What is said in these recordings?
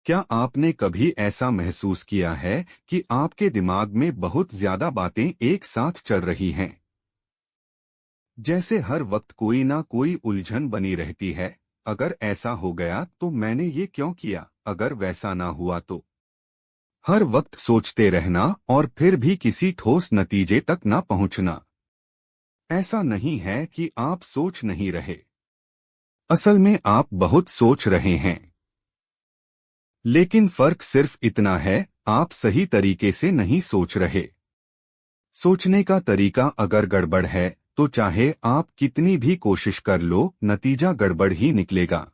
क्या आपने कभी ऐसा महसूस किया है कि आपके दिमाग में बहुत ज्यादा बातें एक साथ चल रही हैं? जैसे हर वक्त कोई ना कोई उलझन बनी रहती है। अगर ऐसा हो गया तो मैंने ये क्यों किया, अगर वैसा ना हुआ तो। हर वक्त सोचते रहना और फिर भी किसी ठोस नतीजे तक ना पहुंचना। ऐसा नहीं है कि आप सोच नहीं रहे, असल में आप बहुत सोच रहे हैं। लेकिन फर्क सिर्फ इतना है, आप सही तरीके से नहीं सोच रहे। सोचने का तरीका अगर गड़बड़ है तो चाहे आप कितनी भी कोशिश कर लो, नतीजा गड़बड़ ही निकलेगा।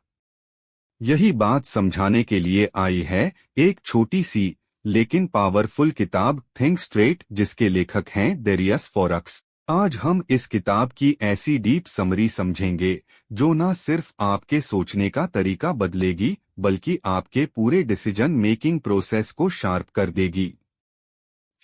यही बात समझाने के लिए आई है एक छोटी सी लेकिन पावरफुल किताब थिंक स्ट्रेट, जिसके लेखक हैं डेरियस फॉरक्स। आज हम इस किताब की ऐसी डीप समरी समझेंगे जो न सिर्फ आपके सोचने का तरीका बदलेगी बल्कि आपके पूरे डिसीजन मेकिंग प्रोसेस को शार्प कर देगी।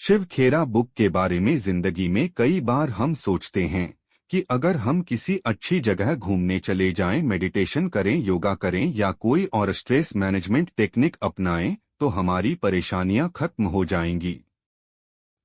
शिव खेरा बुक के बारे में जिंदगी में कई बार हम सोचते हैं कि अगर हम किसी अच्छी जगह घूमने चले जाएं, मेडिटेशन करें, योगा करें या कोई और स्ट्रेस मैनेजमेंट टेक्निक अपनाएं तो हमारी परेशानियां खत्म हो जाएंगी।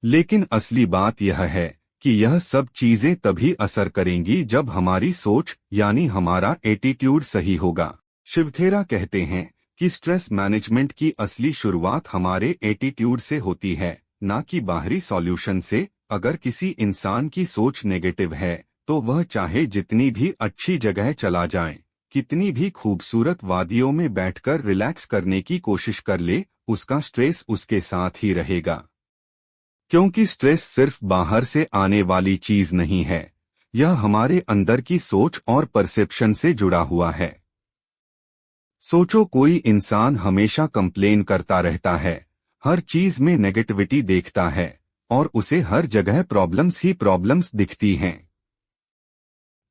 लेकिन असली बात यह है कि यह सब चीजें तभी असर करेंगी जब हमारी सोच यानी हमारा एटीट्यूड सही होगा। शिवखेरा कहते हैं कि स्ट्रेस मैनेजमेंट की असली शुरुआत हमारे एटीट्यूड से होती है, ना कि बाहरी सॉल्यूशन से। अगर किसी इंसान की सोच नेगेटिव है तो वह चाहे जितनी भी अच्छी जगह चला जाए, कितनी भी खूबसूरत वादियों में बैठकर रिलैक्स करने की कोशिश कर ले, उसका स्ट्रेस उसके साथ ही रहेगा। क्योंकि स्ट्रेस सिर्फ बाहर से आने वाली चीज नहीं है, यह हमारे अंदर की सोच और परसेप्शन से जुड़ा हुआ है। सोचो, कोई इंसान हमेशा कंप्लेन करता रहता है, हर चीज में नेगेटिविटी देखता है और उसे हर जगह प्रॉब्लम्स ही प्रॉब्लम्स दिखती हैं।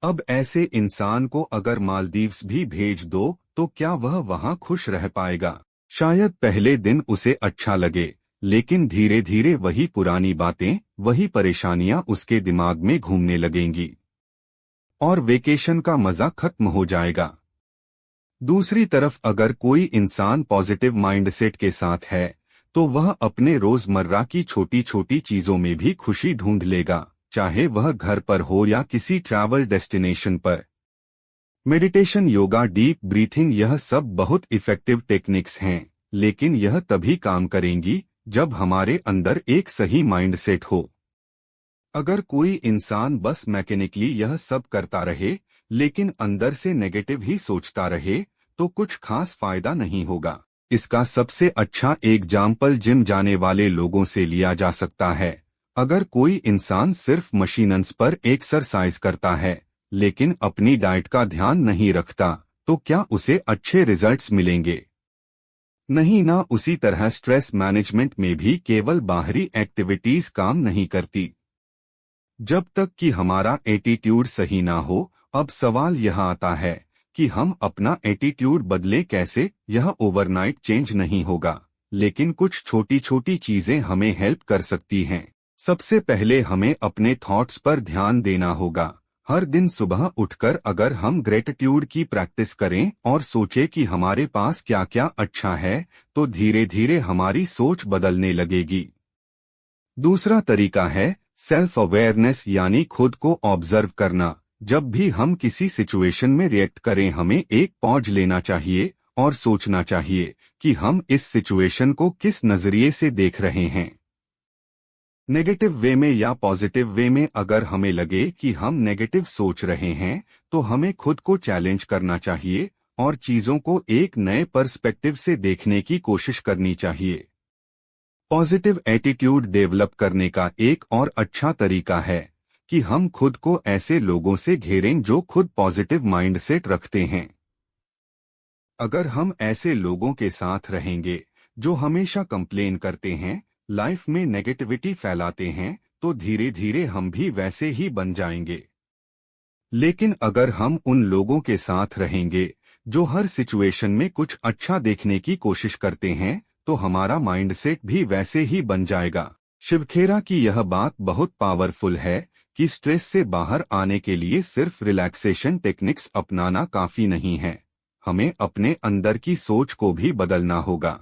अब ऐसे इंसान को अगर मालदीव्स भी भेज दो तो क्या वह वहां खुश रह पाएगा? शायद पहले दिन उसे अच्छा लगे, लेकिन धीरे धीरे वही पुरानी बातें, वही परेशानियां उसके दिमाग में घूमने लगेंगी और वेकेशन का मजा खत्म हो जाएगा। दूसरी तरफ अगर कोई इंसान पॉजिटिव माइंडसेट के साथ है तो वह अपने रोजमर्रा की छोटी छोटी चीजों में भी खुशी ढूंढ लेगा, चाहे वह घर पर हो या किसी ट्रैवल डेस्टिनेशन पर। मेडिटेशन, योगा, डीप ब्रीथिंग, यह सब बहुत इफेक्टिव टेक्निक्स हैं, लेकिन यह तभी काम करेंगी जब हमारे अंदर एक सही माइंडसेट हो। अगर कोई इंसान बस मैकेनिकली यह सब करता रहे लेकिन अंदर से नेगेटिव ही सोचता रहे तो कुछ खास फायदा नहीं होगा। इसका सबसे अच्छा एग्जाम्पल जिम जाने वाले लोगों से लिया जा सकता है। अगर कोई इंसान सिर्फ मशीनन्स पर एक्सरसाइज करता है लेकिन अपनी डाइट का ध्यान नहीं रखता तो क्या उसे अच्छे रिजल्ट्स मिलेंगे? नहीं ना। उसी तरह स्ट्रेस मैनेजमेंट में भी केवल बाहरी एक्टिविटीज काम नहीं करती जब तक कि हमारा एटीट्यूड सही ना हो। अब सवाल यह आता है कि हम अपना एटीट्यूड बदलें कैसे? यह ओवरनाइट चेंज नहीं होगा, लेकिन कुछ छोटी छोटी चीजें हमें हेल्प कर सकती हैं। सबसे पहले हमें अपने थॉट्स पर ध्यान देना होगा। हर दिन सुबह उठकर अगर हम ग्रेटिट्यूड की प्रैक्टिस करें और सोचें कि हमारे पास क्या क्या अच्छा है तो धीरे धीरे हमारी सोच बदलने लगेगी। दूसरा तरीका है सेल्फ अवेयरनेस, यानी खुद को ऑब्जर्व करना। जब भी हम किसी सिचुएशन में रिएक्ट करें हमें एक पॉज लेना चाहिए और सोचना चाहिए कि हम इस सिचुएशन को किस नजरिए से देख रहे हैं, नेगेटिव वे में या पॉजिटिव वे में। अगर हमें लगे कि हम नेगेटिव सोच रहे हैं तो हमें खुद को चैलेंज करना चाहिए और चीजों को एक नए पर्सपेक्टिव से देखने की कोशिश करनी चाहिए। पॉजिटिव एटीट्यूड डेवलप करने का एक और अच्छा तरीका है कि हम खुद को ऐसे लोगों से घेरें जो खुद पॉजिटिव माइंडसेट रखते हैं। अगर हम ऐसे लोगों के साथ रहेंगे जो हमेशा कंप्लेन करते हैं, लाइफ में नेगेटिविटी फैलाते हैं, तो धीरे धीरे हम भी वैसे ही बन जाएंगे। लेकिन अगर हम उन लोगों के साथ रहेंगे जो हर सिचुएशन में कुछ अच्छा देखने की कोशिश करते हैं तो हमारा माइंडसेट भी वैसे ही बन जाएगा। शिवखेरा की यह बात बहुत पावरफुल है कि स्ट्रेस से बाहर आने के लिए सिर्फ रिलैक्सेशन टेक्निक्स अपनाना काफी नहीं है। हमें अपने अंदर की सोच को भी बदलना होगा।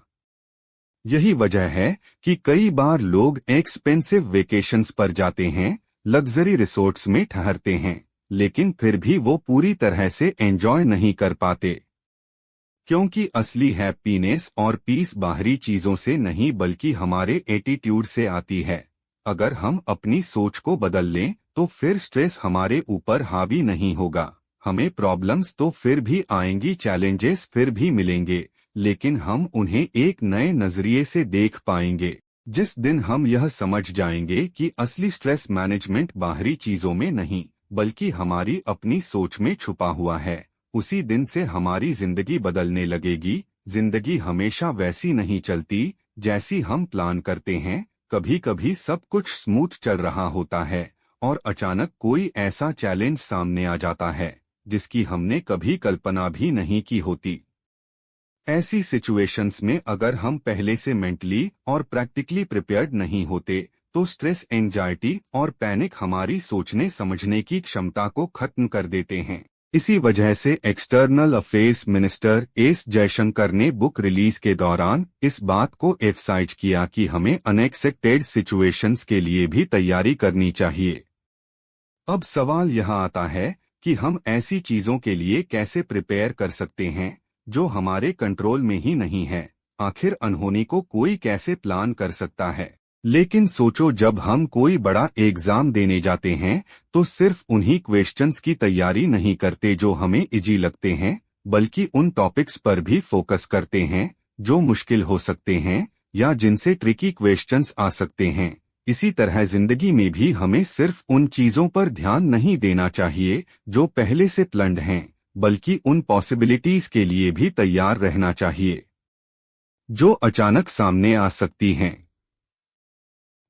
यही वजह है कि कई बार लोग एक्सपेंसिव वेकेशंस पर जाते हैं, लग्जरी रिसोर्ट्स में ठहरते हैं, लेकिन फिर भी वो पूरी तरह से एंजॉय नहीं कर पाते। क्योंकि असली हैप्पीनेस और पीस बाहरी चीजों से नहीं बल्कि हमारे एटीट्यूड से आती है। अगर हम अपनी सोच को बदल लें तो फिर स्ट्रेस हमारे ऊपर हावी नहीं होगा। हमें प्रॉब्लम्स तो फिर भी आएंगी, चैलेंजेस फिर भी मिलेंगे, लेकिन हम उन्हें एक नए नजरिए से देख पाएंगे। जिस दिन हम यह समझ जाएंगे कि असली स्ट्रेस मैनेजमेंट बाहरी चीजों में नहीं बल्कि हमारी अपनी सोच में छुपा हुआ है, उसी दिन से हमारी जिंदगी बदलने लगेगी। जिंदगी हमेशा वैसी नहीं चलती जैसी हम प्लान करते हैं। कभी कभी सब कुछ स्मूथ चल रहा होता है और अचानक कोई ऐसा चैलेंज सामने आ जाता है जिसकी हमने कभी कल्पना भी नहीं की होती। ऐसी सिचुएशंस में अगर हम पहले से मेंटली और प्रैक्टिकली प्रिपेयर्ड नहीं होते तो स्ट्रेस, एंजाइटी और पैनिक हमारी सोचने समझने की क्षमता को खत्म कर देते हैं। इसी वजह से external affairs minister S Jaishankar ने बुक रिलीज के दौरान इस बात को एम्फसाइज किया कि हमें अनएक्सपेक्टेड सिचुएशंस के लिए भी तैयारी करनी चाहिए। अब सवाल यहाँ आता है कि हम ऐसी चीजों के लिए कैसे प्रिपेयर कर सकते हैं जो हमारे कंट्रोल में ही नहीं है। आखिर अनहोनी को कोई कैसे प्लान कर सकता है। लेकिन सोचो, जब हम कोई बड़ा एग्जाम देने जाते हैं तो सिर्फ उन्हीं क्वेश्चंस की तैयारी नहीं करते जो हमें इजी लगते हैं, बल्कि उन टॉपिक्स पर भी फोकस करते हैं जो मुश्किल हो सकते हैं या जिनसे ट्रिकी क्वेश्चंस आ सकते हैं। इसी तरह जिंदगी में भी हमें सिर्फ उन चीजों पर ध्यान नहीं देना चाहिए जो पहले से प्लान्ड हैं, बल्कि उन पॉसिबिलिटीज के लिए भी तैयार रहना चाहिए जो अचानक सामने आ सकती हैं।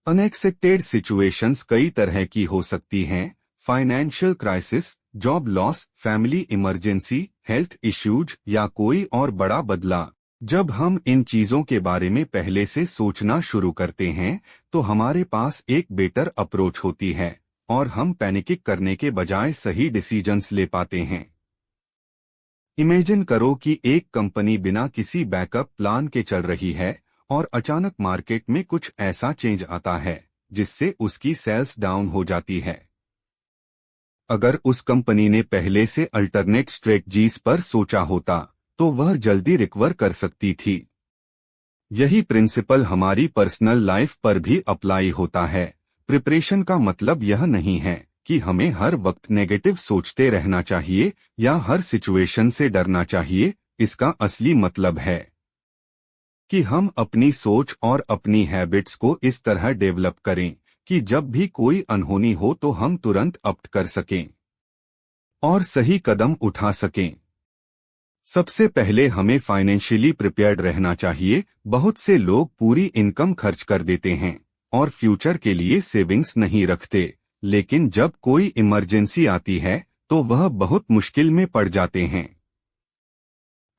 अनएक्सपेक्टेड सिचुएशंस कई तरह की हो सकती हैं। Financial crisis, job loss, family emergency, health issues या कोई और बड़ा बदलाव। जब हम इन चीजों के बारे में पहले से सोचना शुरू करते हैं तो हमारे पास एक बेटर अप्रोच होती है और हम पैनिक करने के बजाय सही डिसीजंस ले पाते हैं। इमेजिन करो कि एक कंपनी बिना किसी बैकअप प्लान के चल रही है और अचानक मार्केट में कुछ ऐसा चेंज आता है जिससे उसकी सेल्स डाउन हो जाती है। अगर उस कंपनी ने पहले से अल्टरनेट स्ट्रेटजीज पर सोचा होता तो वह जल्दी रिकवर कर सकती थी। यही प्रिंसिपल हमारी पर्सनल लाइफ पर भी अप्लाई होता है। प्रिपरेशन का मतलब यह नहीं है कि हमें हर वक्त नेगेटिव सोचते रहना चाहिए या हर सिचुएशन से डरना चाहिए। इसका असली मतलब है कि हम अपनी सोच और अपनी हैबिट्स को इस तरह डेवलप करें कि जब भी कोई अनहोनी हो तो हम तुरंत एक्ट कर सकें और सही कदम उठा सकें। सबसे पहले हमें फाइनेंशियली प्रिपेयर्ड रहना चाहिए। बहुत से लोग पूरी इनकम खर्च कर देते हैं और फ्यूचर के लिए सेविंग्स नहीं रखते, लेकिन जब कोई इमरजेंसी आती है तो वह बहुत मुश्किल में पड़ जाते हैं।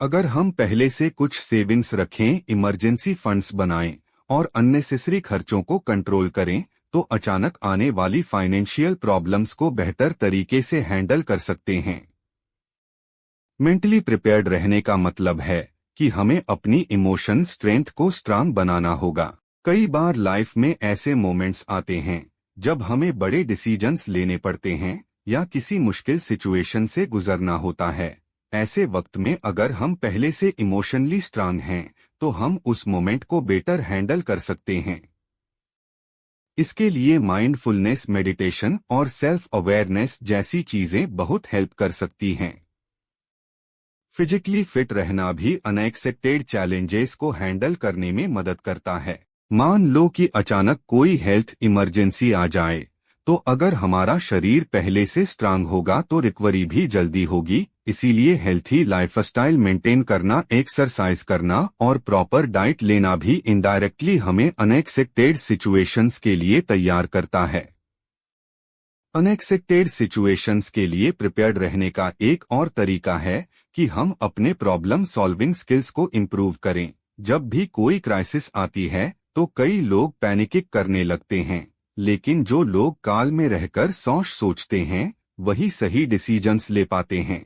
अगर हम पहले से कुछ सेविंग्स रखें, इमरजेंसी फंड्स बनाएं और अननेसेसरी खर्चों को कंट्रोल करें तो अचानक आने वाली फाइनेंशियल प्रॉब्लम्स को बेहतर तरीके से हैंडल कर सकते हैं। मेंटली प्रिपेयर्ड रहने का मतलब है कि हमें अपनी इमोशन स्ट्रेंथ को स्ट्रांग बनाना होगा। कई बार लाइफ में ऐसे मोमेंट्स आते हैं जब हमें बड़े डिसीजंस लेने पड़ते हैं या किसी मुश्किल सिचुएशन से गुजरना होता है। ऐसे वक्त में अगर हम पहले से इमोशनली स्ट्रांग हैं तो हम उस मोमेंट को बेटर हैंडल कर सकते हैं। इसके लिए माइंडफुलनेस, मेडिटेशन और सेल्फ अवेयरनेस जैसी चीजें बहुत हेल्प कर सकती हैं। फिजिकली फिट रहना भी अनएक्सपेक्टेड चैलेंजेस को हैंडल करने में मदद करता है। मान लो कि अचानक कोई हेल्थ इमरजेंसी आ जाए तो अगर हमारा शरीर पहले से स्ट्रांग होगा तो रिकवरी भी जल्दी होगी। इसीलिए हेल्थी लाइफस्टाइल मेंटेन करना, एक्सरसाइज करना और प्रॉपर डाइट लेना भी इनडायरेक्टली हमें अनएक्सपेक्टेड सिचुएशंस के लिए तैयार करता है। अनएक्सपेक्टेड सिचुएशंस के लिए प्रिपेयर्ड रहने का एक और तरीका है कि हम अपने प्रॉब्लम सॉल्विंग स्किल्स को इम्प्रूव करें। जब भी कोई क्राइसिस आती है तो कई लोग पैनिक करने लगते हैं, लेकिन जो लोग काल में रहकर सोचते हैं वही सही डिसीजंस ले पाते हैं।